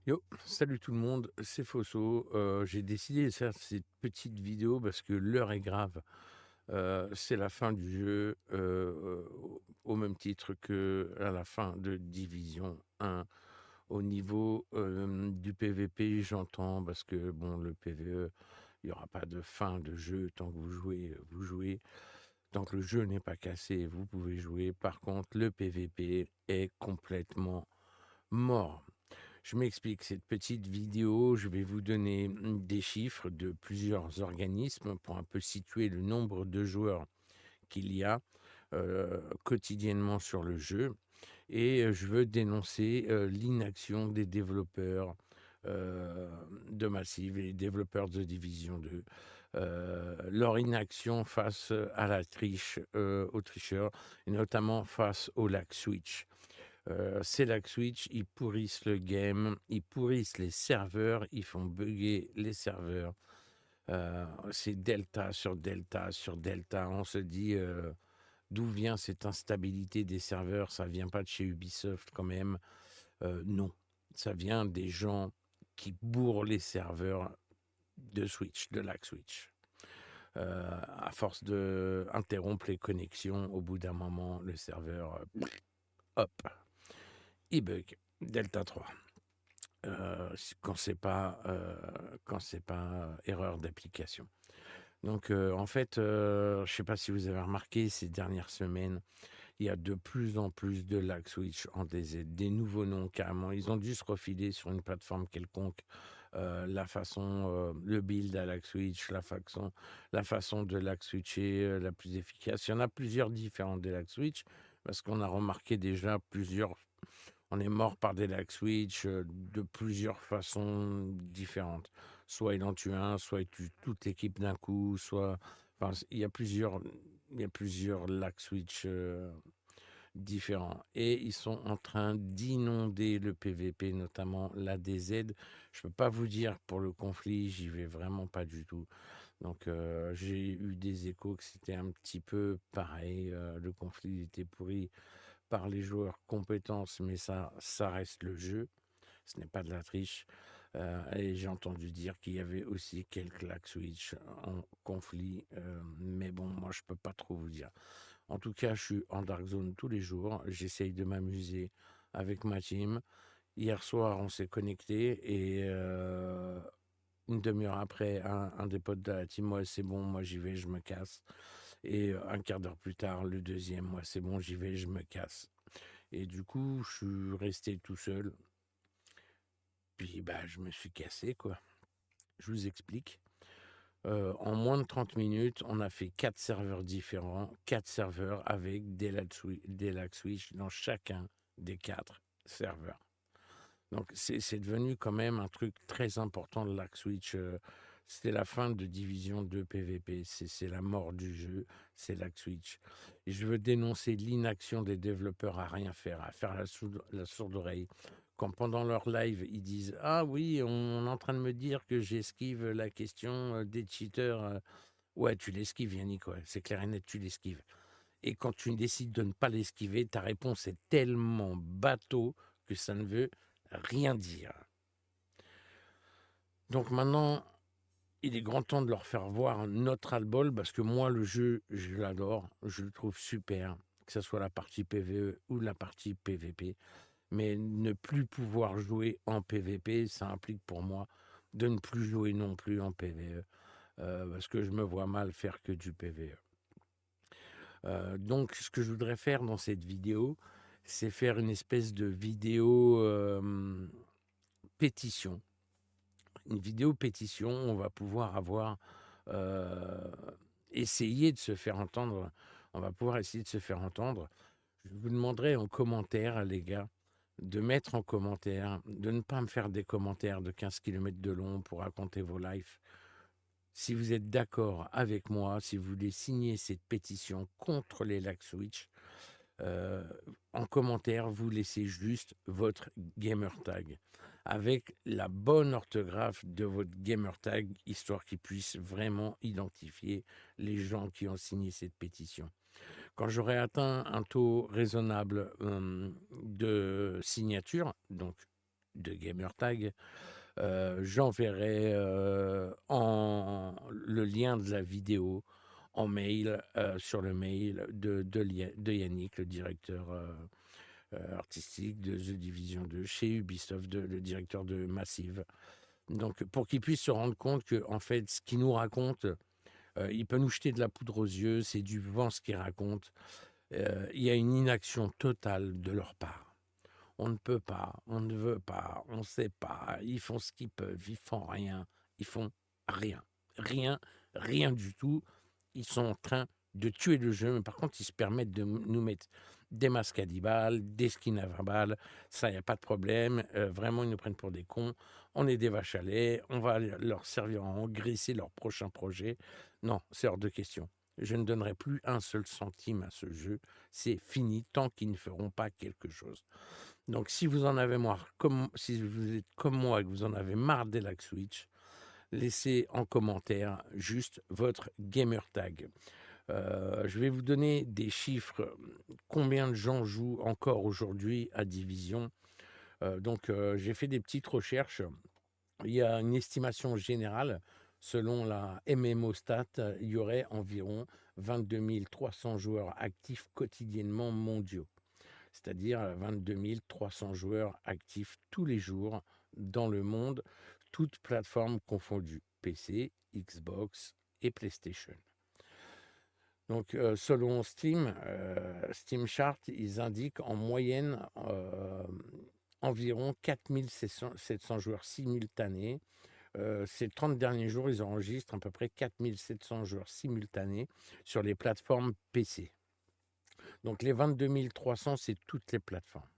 Yo, salut tout le monde, c'est Fosso. J'ai décidé de faire cette petite vidéo parce que l'heure est grave. C'est la fin du jeu, au même titre que à la fin de Division 1. Au niveau, du PVP, j'entends parce que bon, le PVE, il y aura pas de fin de jeu tant que vous jouez, vous jouez. Tant que le jeu n'est pas cassé, vous pouvez jouer. Par contre, le PVP est complètement mort. Je m'explique, cette petite vidéo, je vais vous donner des chiffres de plusieurs organismes pour un peu situer le nombre de joueurs qu'il y a quotidiennement sur le jeu. Et je veux dénoncer l'inaction des développeurs euh, de Massive et les développeurs de Division 2. Leur inaction face à la triche, aux tricheurs, et notamment face au lag switch. C'est lag switch, ils pourrissent le game, ils pourrissent les serveurs, ils font bugger les serveurs. C'est delta sur delta sur delta. On se dit d'où vient cette instabilité des serveurs? Ça vient pas de chez Ubisoft quand même. Non, ça vient des gens qui bourrent les serveurs de Switch, de lag switch. À force de interrompre les connexions, au bout d'un moment, le serveur, hop, il bug. Delta 3. Quand c'est pas erreur d'application. Donc, en fait, je sais pas si vous avez remarqué ces dernières semaines, il y a de plus en plus de lag switch en DZ, des nouveaux noms carrément. Ils ont dû se refiler sur une plateforme quelconque, la façon, le build à lag switch, la façon de lag switcher, la plus efficace. Il y en a plusieurs différents des lag switch parce qu'on a remarqué déjà plusieurs. On est mort par des lag switch de plusieurs façons différentes. Soit il en tue un, soit il tue toute l'équipe d'un coup, soit. Enfin, il y a plusieurs lag switch différents. Et ils sont en train d'inonder le PVP, notamment l'ADZ. Je peux pas vous dire pour le conflit, j'y vais vraiment pas du tout. Donc j'ai eu des échos que c'était un petit peu pareil. Le conflit était pourri par les joueurs compétences, mais ça reste le jeu. Ce n'est pas de la triche. Et j'ai entendu dire qu'il y avait aussi quelques lag switch en conflit. Mais bon, moi, je peux pas trop vous dire. En tout cas, je suis en Dark Zone tous les jours. J'essaye de m'amuser avec ma team. Hier soir, on s'est connecté et une demi-heure après, un des potes de la team, moi c'est bon, moi j'y vais, je me casse. Et un quart d'heure plus tard, le deuxième, moi c'est bon, j'y vais, je me casse. Et du coup, je suis resté tout seul. Puis bah, je me suis cassé, quoi. Je vous explique. En moins de 30 minutes, on a fait 4 serveurs différents, 4 serveurs avec des lag switch dans chacun des 4 serveurs. Donc c'est devenu quand même un truc très important, le lag switch. C'était la fin de Division 2 PVP, c'est la mort du jeu, c'est lag switch. Et je veux dénoncer l'inaction des développeurs à rien faire, à faire la sourde oreille. Quand pendant leur live, ils disent: «Ah oui, on est en train de me dire que j'esquive la question des cheaters». Ouais, tu l'esquives, Yannick, ouais, c'est clair et net, tu l'esquives. Et quand tu décides de ne pas l'esquiver, ta réponse est tellement bateau que ça ne veut rien dire. Donc maintenant, il est grand temps de leur faire voir notre ras-le-bol parce que moi, le jeu, je l'adore, je le trouve super, que ce soit la partie PVE ou la partie PVP. Mais ne plus pouvoir jouer en PVP, ça implique pour moi de ne plus jouer non plus en PVE parce que je me vois mal faire que du PVE. Donc, ce que je voudrais faire dans cette vidéo, c'est faire une espèce de vidéo pétition. Une vidéo pétition, on va pouvoir avoir euh, essayer de se faire entendre. On va pouvoir essayer de se faire entendre. Je vous demanderai en commentaire, les gars, de mettre en commentaire, de ne pas me faire des commentaires de 15 kilomètres de long pour raconter vos lives. Si vous êtes d'accord avec moi, si vous voulez signer cette pétition contre les lag switch, euh, en commentaire, vous laissez juste votre gamer tag avec la bonne orthographe de votre gamer tag, histoire qu'ils puissent vraiment identifier les gens qui ont signé cette pétition. Quand j'aurai atteint un taux raisonnable de signature, donc de gamertag, j'enverrai le lien de la vidéo en mail, sur le mail de Yannick, le directeur artistique de The Division 2 chez Ubisoft, le directeur de Massive. Donc, pour qu'il puisse se rendre compte que, en fait, ce qu'il nous raconte, il peut nous jeter de la poudre aux yeux, c'est du vent ce qu'il raconte. Il y a une inaction totale de leur part. On ne peut pas, on ne veut pas, on ne sait pas, ils font ce qu'ils peuvent, ils font rien, ils font rien. Rien, rien du tout. Ils sont en train de tuer le jeu, mais par contre, ils se permettent de nous mettre des masques à 10 balles, des skins à 20 balles, ça, il n'y a pas de problème. Vraiment, ils nous prennent pour des cons. On est des vaches à lait, on va leur servir à engraisser leur prochain projet. Non, c'est hors de question. Je ne donnerai plus un seul centime à ce jeu. C'est fini tant qu'ils ne feront pas quelque chose. Donc, si vous en avez marre, si vous êtes comme moi et que vous en avez marre des lag Switch, laissez en commentaire juste votre gamer tag. Je vais vous donner des chiffres. Combien de gens jouent encore aujourd'hui à Division? J'ai fait des petites recherches. Il y a une estimation générale. Selon la MMO Stat, il y aurait environ 22 300 joueurs actifs quotidiennement mondiaux. C'est-à-dire 22 300 joueurs actifs tous les jours dans le monde, toutes plateformes confondues, PC, Xbox et PlayStation. Donc, selon Steam, Steam Chart, ils indiquent en moyenne environ 4700 joueurs simultanés. Ces 30 derniers jours, ils enregistrent à peu près 4700 joueurs simultanés sur les plateformes PC. Donc, les 22 300, c'est toutes les plateformes.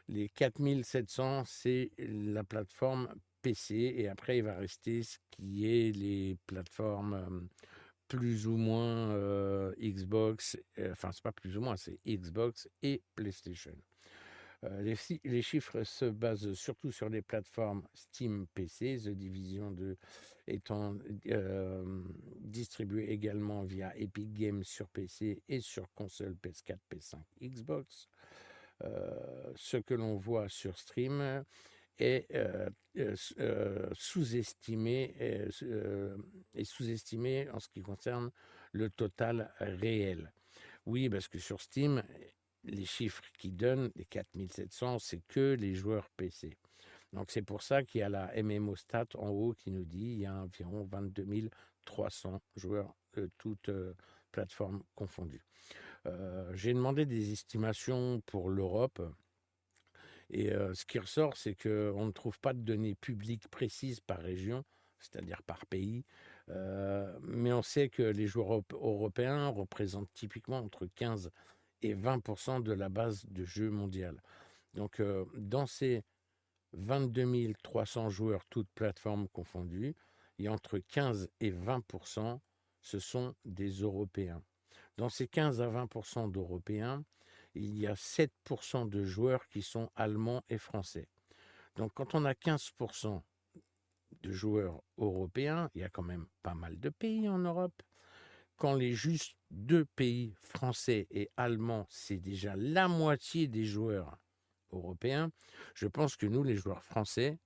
Les 4700, c'est la plateforme PC. Et après, il va rester ce qui est les plateformes plus ou moins Xbox. Enfin, c'est pas plus ou moins, c'est Xbox et PlayStation. Les chiffres se basent surtout sur les plateformes Steam PC, The Division 2 étant distribué également via Epic Games sur PC et sur console PS4, PS5, Xbox. Ce que l'on voit sur stream est sous-estimé sous-estimé en ce qui concerne le total réel. Oui, parce que sur Steam, les chiffres qui donnent, les 4700, c'est que les joueurs PC. Donc c'est pour ça qu'il y a la MMO Stat en haut qui nous dit qu'il y a environ 22 300 joueurs, toutes plateformes confondues. J'ai demandé des estimations pour l'Europe. Et ce qui ressort, c'est qu'on ne trouve pas de données publiques précises par région, c'est-à-dire par pays, mais on sait que les joueurs européens représentent typiquement entre 15 et 20% de la base de jeu mondiale. Donc, dans ces 22 300 joueurs, toutes plateformes confondues, il y a entre 15 et 20%, ce sont des Européens. Dans ces 15 à 20% d'Européens, il y a 7% de joueurs qui sont allemands et français. Donc quand on a 15% de joueurs européens, il y a quand même pas mal de pays en Europe. Quand les juste deux pays, français et allemands, c'est déjà la moitié des joueurs européens, je pense que nous, les joueurs français,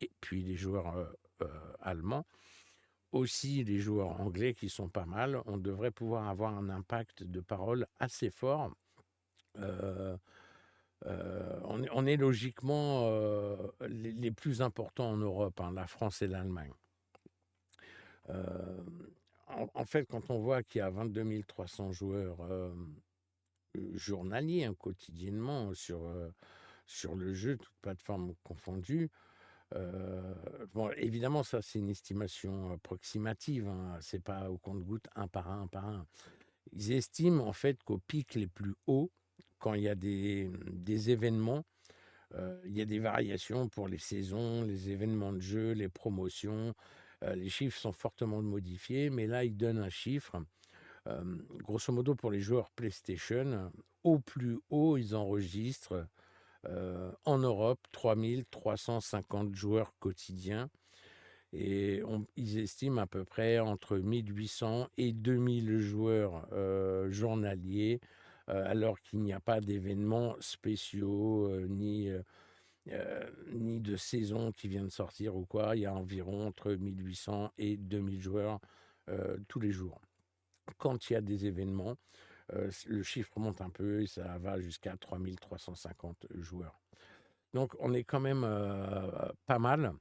et puis les joueurs allemands, aussi les joueurs anglais qui sont pas mal, on devrait pouvoir avoir un impact de parole assez fort. On est logiquement les plus importants en Europe, hein, la France et l'Allemagne. En fait, quand on voit qu'il y a 22 300 joueurs journaliers, hein, quotidiennement, sur le jeu, toutes plateformes confondues, bon, évidemment, ça, c'est une estimation approximative, hein, c'est pas au compte-gouttes, un par un, un par un. Ils estiment en fait qu'au pic les plus hauts, quand il y a des événements, il y a des variations pour les saisons, les événements de jeu, les promotions. Les chiffres sont fortement modifiés, mais là, ils donnent un chiffre. Grosso modo, pour les joueurs PlayStation, au plus haut, ils enregistrent en Europe 3350 joueurs quotidiens. Et ils estiment à peu près entre 1800 et 2000 joueurs journaliers, alors qu'il n'y a pas d'événements spéciaux, ni de saison qui vient de sortir ou quoi. Il y a environ entre 1800 et 2000 joueurs tous les jours. Quand il y a des événements, le chiffre monte un peu et ça va jusqu'à 3350 joueurs. Donc on est quand même pas mal.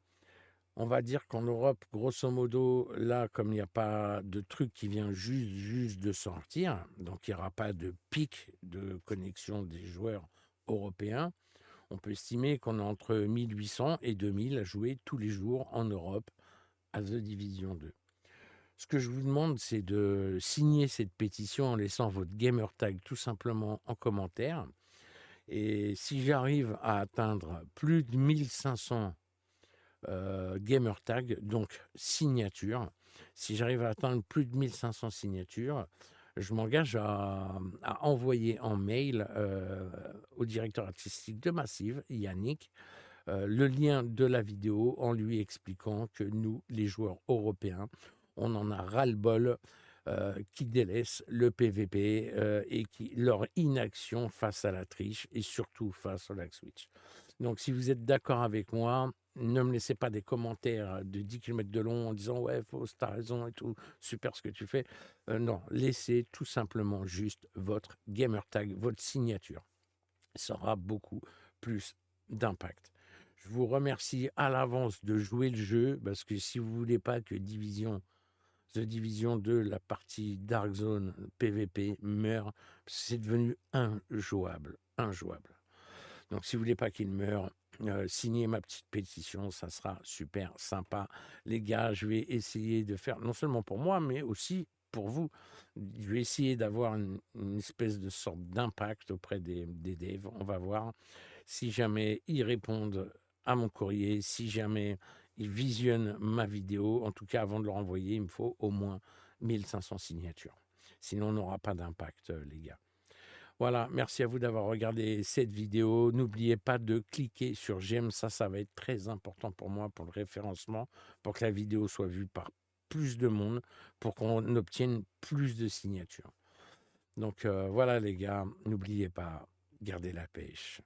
On va dire qu'en Europe, grosso modo, là, comme il n'y a pas de truc qui vient juste de sortir, donc il n'y aura pas de pic de connexion des joueurs européens, on peut estimer qu'on est entre 1800 et 2000 à jouer tous les jours en Europe à The Division 2. Ce que je vous demande, c'est de signer cette pétition en laissant votre gamer tag tout simplement en commentaire. Et si j'arrive à atteindre plus de 1500 gamer tag, donc signature, si j'arrive à atteindre plus de 1500 signatures, je m'engage à envoyer en mail au directeur artistique de Massive, Yannick, le lien de la vidéo en lui expliquant que nous, les joueurs européens, on en a ras-le-bol qui délaissent le PVP et qui, leur inaction face à la triche et surtout face au lag switch. Donc si vous êtes d'accord avec moi, ne me laissez pas des commentaires de 10 km de long en disant ouais, fausse, t'as raison et tout, super ce que tu fais. Non, laissez tout simplement juste votre gamer tag, votre signature. Ça aura beaucoup plus d'impact. Je vous remercie à l'avance de jouer le jeu parce que si vous voulez pas que The Division 2, la partie Dark Zone PVP meure, c'est devenu injouable, injouable. Donc si vous voulez pas qu'il meure, signez ma petite pétition, ça sera super sympa. Les gars, je vais essayer de faire, non seulement pour moi, mais aussi pour vous. Je vais essayer d'avoir une espèce de sorte d'impact auprès des devs. On va voir si jamais ils répondent à mon courrier, si jamais ils visionnent ma vidéo. En tout cas, avant de leur envoyer, il me faut au moins 1500 signatures. Sinon, on n'aura pas d'impact, les gars. Voilà, merci à vous d'avoir regardé cette vidéo. N'oubliez pas de cliquer sur j'aime, ça va être très important pour moi, pour le référencement, pour que la vidéo soit vue par plus de monde, pour qu'on obtienne plus de signatures. Donc voilà les gars, n'oubliez pas, gardez la pêche.